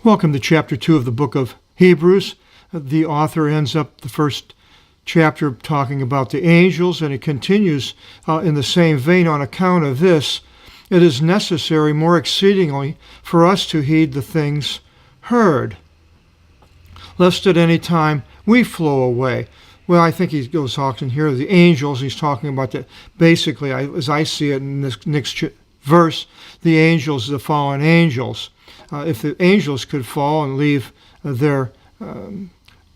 Welcome to chapter 2 of the book of Hebrews. The author ends up the first chapter talking about the angels, and it continues in the same vein. On account of this, it is necessary more exceedingly for us to heed the things heard, lest at any time we flow away. Well, I think he goes talking here of the angels. He's talking about that. Basically, as I see it in this next verse, the angels, the fallen angels. If the angels could fall and leave their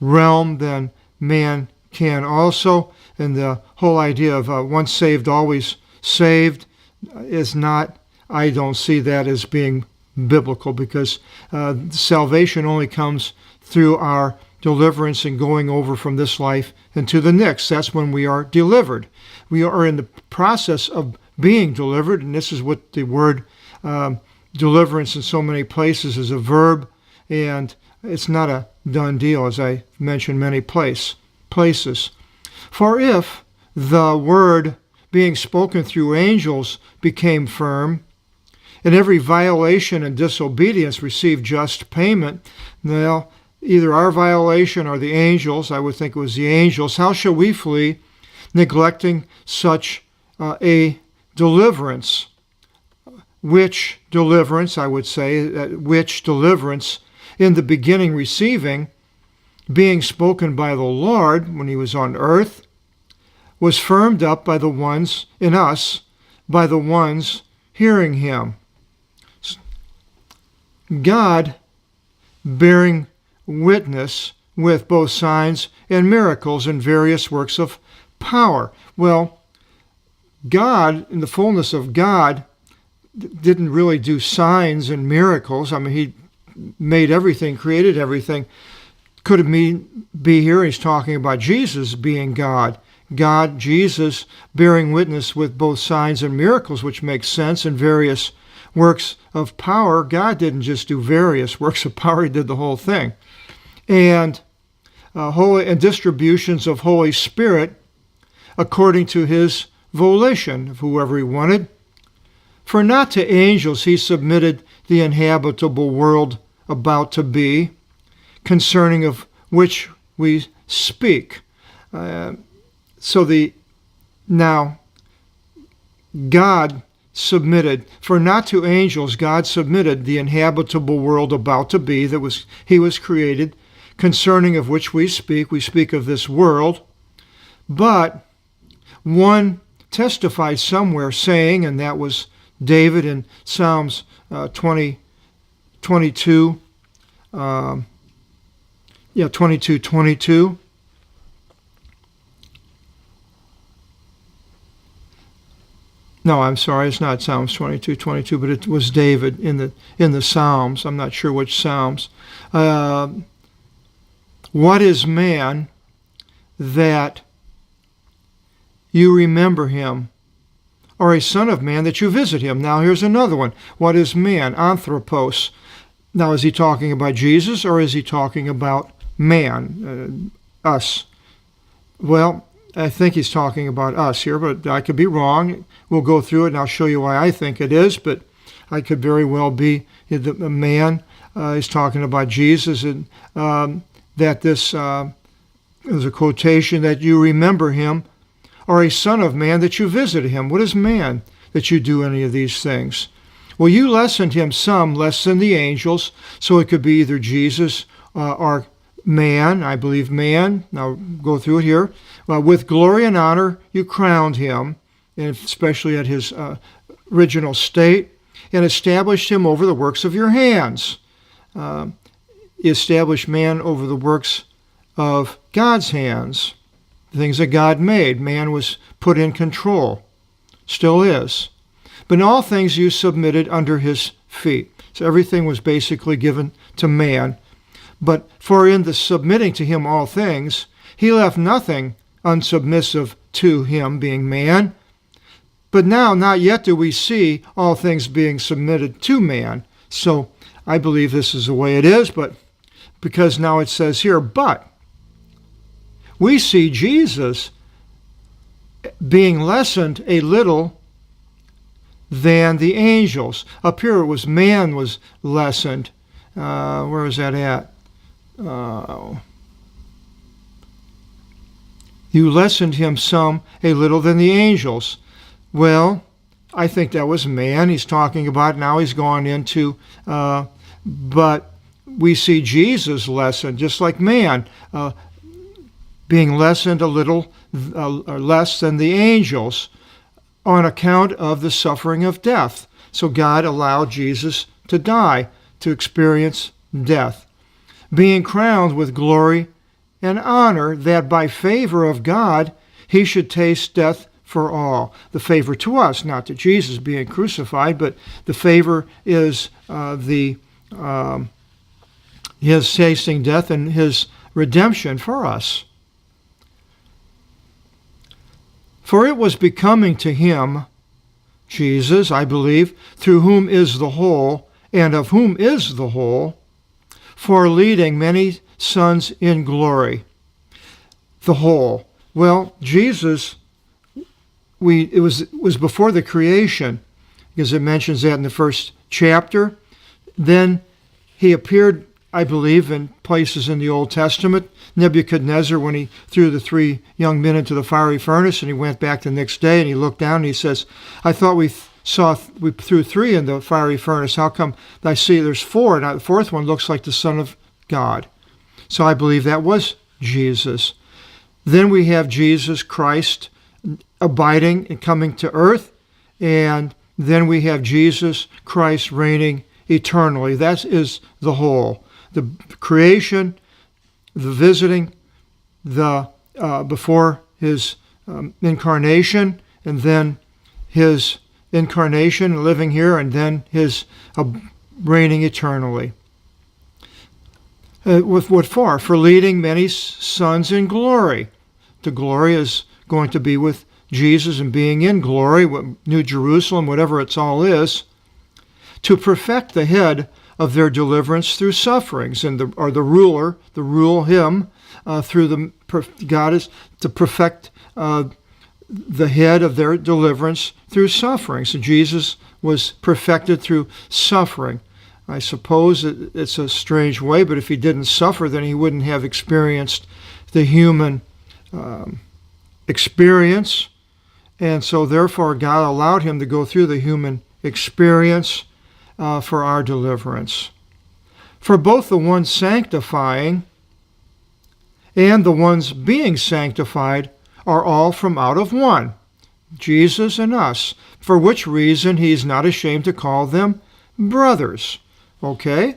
realm, then man can also. And the whole idea of once saved, always saved is not, I don't see that as being biblical, because salvation only comes through our deliverance and going over from this life into the next. That's when we are delivered. We are in the process of being delivered, and this is what the word deliverance in so many places is a verb, and it's not a done deal, as I mentioned many places. For if the word being spoken through angels became firm, and every violation and disobedience received just payment, now either our violation or the angels, I would think it was the angels, how shall we flee, neglecting such a deliverance? Which deliverance, I would say, which deliverance in the beginning receiving, being spoken by the Lord when he was on earth, was firmed up by the ones in us, by the ones hearing him. God bearing witness with both signs and miracles and various works of power. Well, God, in the fullness of God, didn't really do signs and miracles. I mean, he made everything, created everything. Could it be here he's talking about Jesus being God? God, Jesus, bearing witness with both signs and miracles, which makes sense, and various works of power. God didn't just do various works of power, he did the whole thing. And holy and distributions of Holy Spirit according to his volition of whoever he wanted. For not to angels he submitted the inhabitable world about to be, concerning of which we speak. Now God submitted, for not to angels God submitted the inhabitable world about to be, he was created, concerning of which we speak of this world. But one testified somewhere saying, and that was David in Psalms 22. No, I'm sorry, it's not Psalms 22, but it was David in the Psalms. I'm not sure which Psalms. What is man that you remember him, or a son of man that you visit him? Now here's another one. What is man? Anthropos. Now is he talking about Jesus, or is he talking about man, us? Well, I think he's talking about us here, but I could be wrong. We'll go through it and I'll show you why I think it is, but I could very well be the man is talking about Jesus, and that this is a quotation, that you remember him, or a son of man that you visit him. What is man that you do any of these things? Well, you lessened him some, less than the angels, so it could be either Jesus or man, I believe man. Now go through it here. With glory and honor you crowned him, and especially at his original state, and established him over the works of your hands. Established man over the works of God's hands, the things that God made. Man was put in control, still is. But in all things you submitted under his feet. So everything was basically given to man. But for in the submitting to him all things, he left nothing unsubmissive to him, being man. But now, not yet do we see all things being submitted to man. So I believe this is the way it is, but because now it says here, but we see Jesus being lessened a little than the angels. Up here it was man was lessened. Where is that at? You lessened him a little than the angels. Well, I think that was man he's talking about. Now he's gone into, but we see Jesus lessened, just like man, being lessened a little or less than the angels on account of the suffering of death. So God allowed Jesus to die, to experience death, being crowned with glory and honor, that by favor of God he should taste death for all. The favor to us, not to Jesus being crucified, but the favor is his tasting death and his redemption for us. For it was becoming to him, Jesus, I believe, through whom is the whole, and of whom is the whole, for leading many sons in glory. The whole. Well, Jesus, it was before the creation, because it mentions that in the first chapter. Then he appeared, I believe, in places in the Old Testament. Nebuchadnezzar, when he threw the 3 young men into the fiery furnace, and he went back the next day and he looked down and he says, I thought we threw 3 in the fiery furnace. How come I see there's 4? Now the 4th one looks like the Son of God. So I believe that was Jesus. Then we have Jesus Christ abiding and coming to earth. And then we have Jesus Christ reigning eternally. That is the whole. The creation, the visiting, the before his incarnation, and then his incarnation, living here, and then his reigning eternally. With what for? For leading many sons in glory. The glory is going to be with Jesus and being in glory, New Jerusalem, whatever it's all is, to perfect the head of their deliverance through sufferings, and the rule him through God is to perfect the head of their deliverance through suffering. So Jesus was perfected through suffering. I suppose it's a strange way, but if he didn't suffer, then he wouldn't have experienced the human experience. And so therefore God allowed him to go through the human experience for our deliverance. For both the ones sanctifying and the ones being sanctified are all from out of one, Jesus and us, for which reason he is not ashamed to call them brothers. Okay?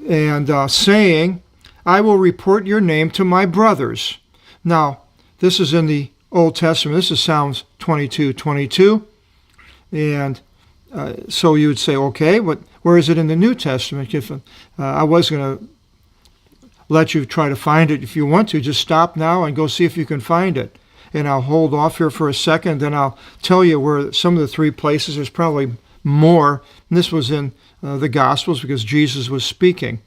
And saying, I will report your name to my brothers. Now, this is in the Old Testament. This is Psalms 22:22. And so you would say, okay, where is it in the New Testament? I was going to let you try to find it. If you want to, just stop now and go see if you can find it. And I'll hold off here for a second, then I'll tell you where some of the 3 places. There's probably more. And this was in the Gospels because Jesus was speaking.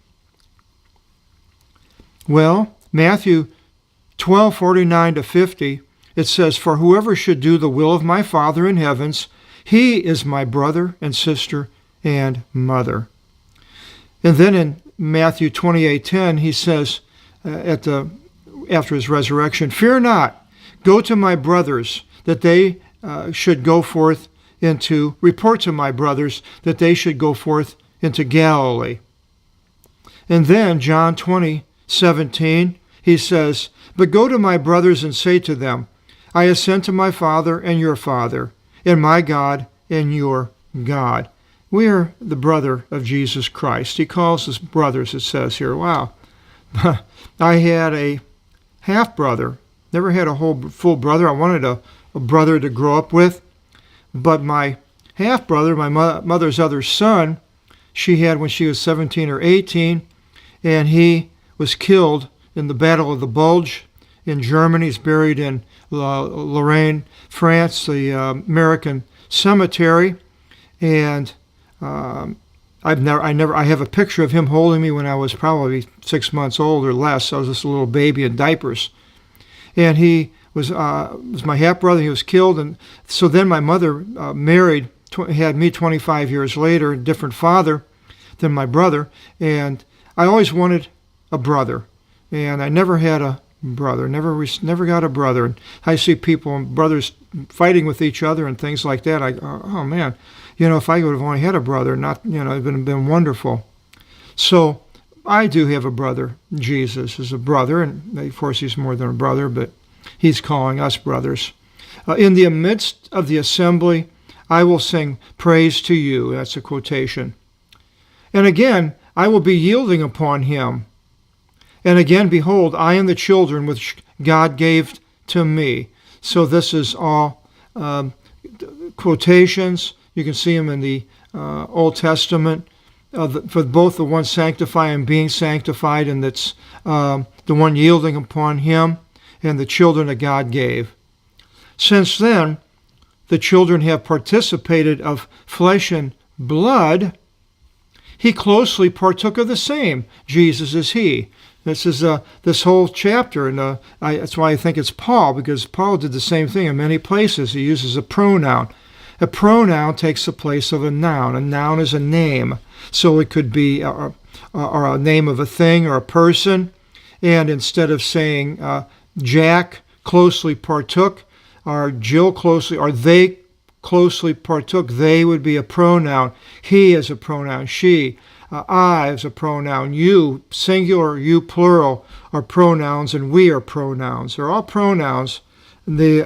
Well, Matthew 12:49-50, it says, For whoever should do the will of my Father in heavens, he is my brother and sister and mother. And then in Matthew 28:10, he says, after his resurrection, Fear not, go to my brothers, that they should go forth report to my brothers that they should go forth into Galilee. And then John 20:17, he says, But go to my brothers and say to them, I ascend to my Father and your Father, and my God and your God. We are the brother of Jesus Christ. He calls us brothers, it says here. Wow. I had a half-brother. Never had a full brother. I wanted a brother to grow up with. But my half-brother, my mother's other son, she had when she was 17 or 18, and he was killed in the Battle of the Bulge in Germany. He's buried in Lorraine, France, the American cemetery. And I have a picture of him holding me when I was probably 6 months old or less. I was just a little baby in diapers. And he was my half-brother. He was killed. And so then my mother had me 25 years later, a different father. than my brother. And I always wanted a brother, and I never had a brother, never got a brother. And I see people and brothers fighting with each other and things like that. I go, oh man, if I would have only had a brother, it would have been wonderful. So I do have a brother. Jesus is a brother, and of course he's more than a brother, but he's calling us brothers. In the midst of the assembly, I will sing praise to you. That's a quotation. And again, I will be yielding upon him. And again, behold, I am the children which God gave to me. So this is all quotations. You can see them in the Old Testament for both the one sanctifying and being sanctified, and that's the one yielding upon him, and the children that God gave. Since then, the children have participated of flesh and blood. He closely partook of the same. Jesus is he. This is this whole chapter, and that's why I think it's Paul, because Paul did the same thing in many places. He uses a pronoun. A pronoun takes the place of a noun. A noun is a name, so it could be a name of a thing or a person. And instead of saying Jack closely partook, or Jill closely, or they closely partook, they would be a pronoun. He is a pronoun. She. I is a pronoun. You, singular, you, plural, are pronouns, and we are pronouns. They're all pronouns. They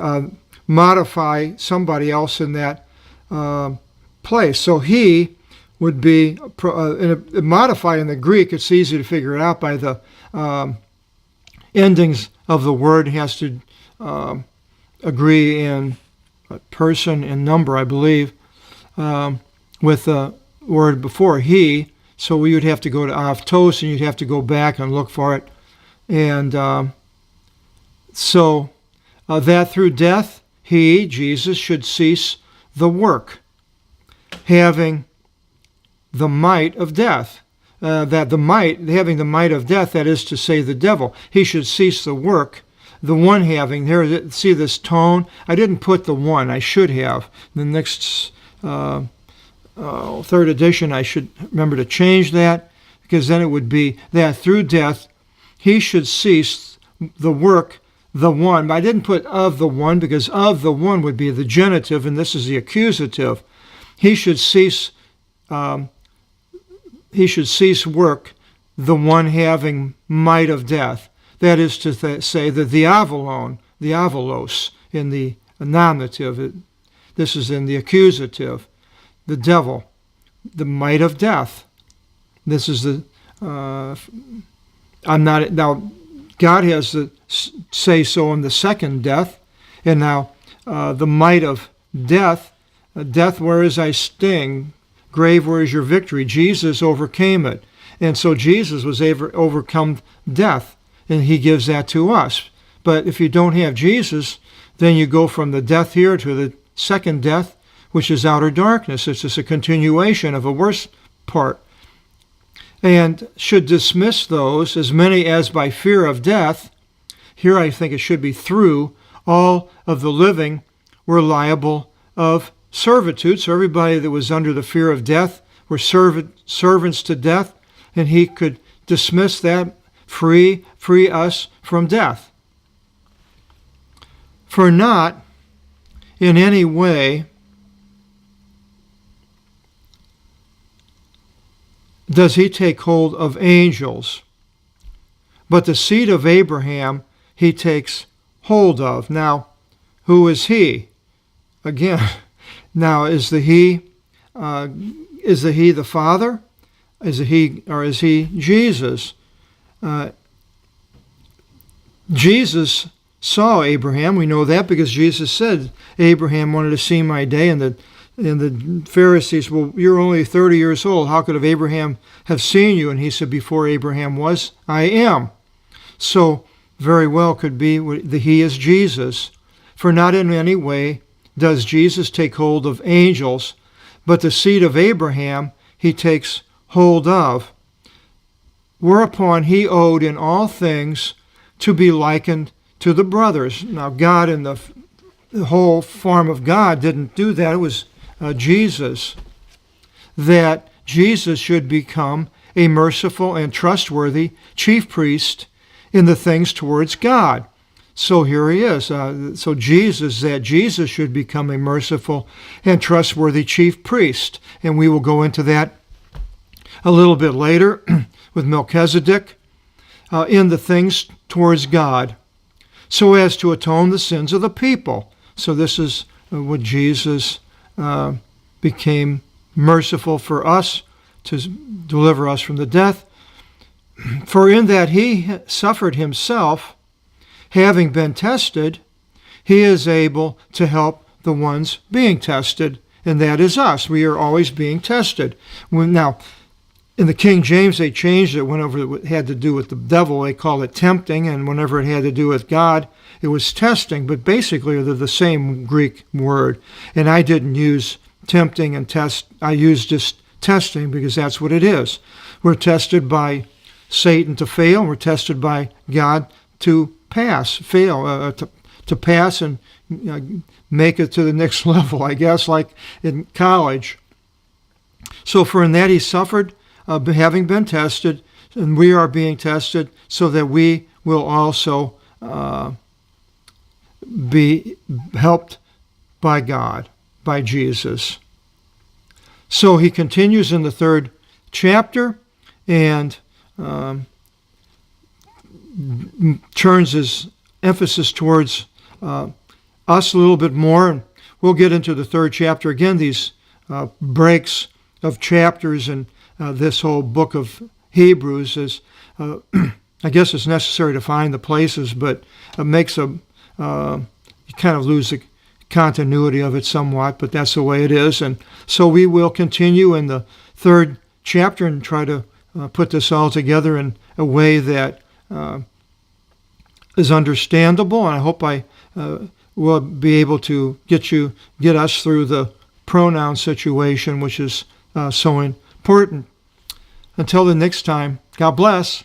modify somebody else in that place. So he would be modified in the Greek. It's easy to figure it out by the endings of the word. It has to agree in person and number, I believe, with the word before he. So we would have to go to aftos, and you'd have to go back and look for it. And so that through death, he, Jesus, should cease the work, having the might of death. Having the might of death, that is to say, the devil. He should cease the work. The one having, there, see this tone? I didn't put the one. I should have. The next third edition, I should remember to change that, because then it would be that through death, he should cease the work, the one. But I didn't put of the one, because of the one would be the genitive, and this is the accusative. He should cease work, the one having might of death. That is to say, the diavolos, in the nominative. This is in the accusative. The devil, the might of death. This is the, now, God has the say so in the second death, and now the might of death, death, where is thy sting? Grave, where is your victory? Jesus overcame it. And so Jesus was able to overcome death, and he gives that to us. But if you don't have Jesus, then you go from the death here to the second death, which is outer darkness. It's just a continuation of a worse part. And should dismiss those, as many as by fear of death, here I think it should be through, all of the living were liable of servitude. So everybody that was under the fear of death were servants to death, and he could dismiss that, free us from death. For not in any way does he take hold of angels, but the seed of Abraham he takes hold of. Now, who is he? Again, now is the he the Father? Is he Jesus? Jesus saw Abraham. We know that because Jesus said Abraham wanted to see my day, and the Pharisees, well, you're only 30 years old. How could Abraham have seen you? And he said, before Abraham was, I am. So very well could be the he is Jesus. For not in any way does Jesus take hold of angels, but the seed of Abraham he takes hold of. Whereupon he owed in all things to be likened to the brothers. Now God, in the whole form of God, didn't do that. It was Jesus. That Jesus should become a merciful and trustworthy chief priest in the things towards God. So here he is. So Jesus should become a merciful and trustworthy chief priest. And we will go into that a little bit later with Melchizedek in the things towards God, so as to atone the sins of the people. So this is what Jesus became merciful for us, to deliver us from the death. For in that he suffered himself, having been tested, he is able to help the ones being tested, and that is us. We are always being tested. Now, in the King James, they changed it whenever it had to do with the devil. They called it tempting, and whenever it had to do with God, it was testing. But basically, they're the same Greek word. And I didn't use tempting and test. I used just testing because that's what it is. We're tested by Satan to fail. We're tested by God to pass and make it to the next level, I guess, like in college. So for in that he suffered, having been tested, and we are being tested, so that we will also be helped by God, by Jesus. So he continues in the 3rd chapter and turns his emphasis towards us a little bit more. And we'll get into the 3rd chapter. Again, these breaks of chapters and this whole book of Hebrews is, I guess it's necessary to find the places, but it makes you kind of lose the continuity of it somewhat, but that's the way it is. And so we will continue in the 3rd chapter and try to put this all together in a way that is understandable, and I hope I will be able to get us through the pronoun situation, which is so important. Until the next time, God bless.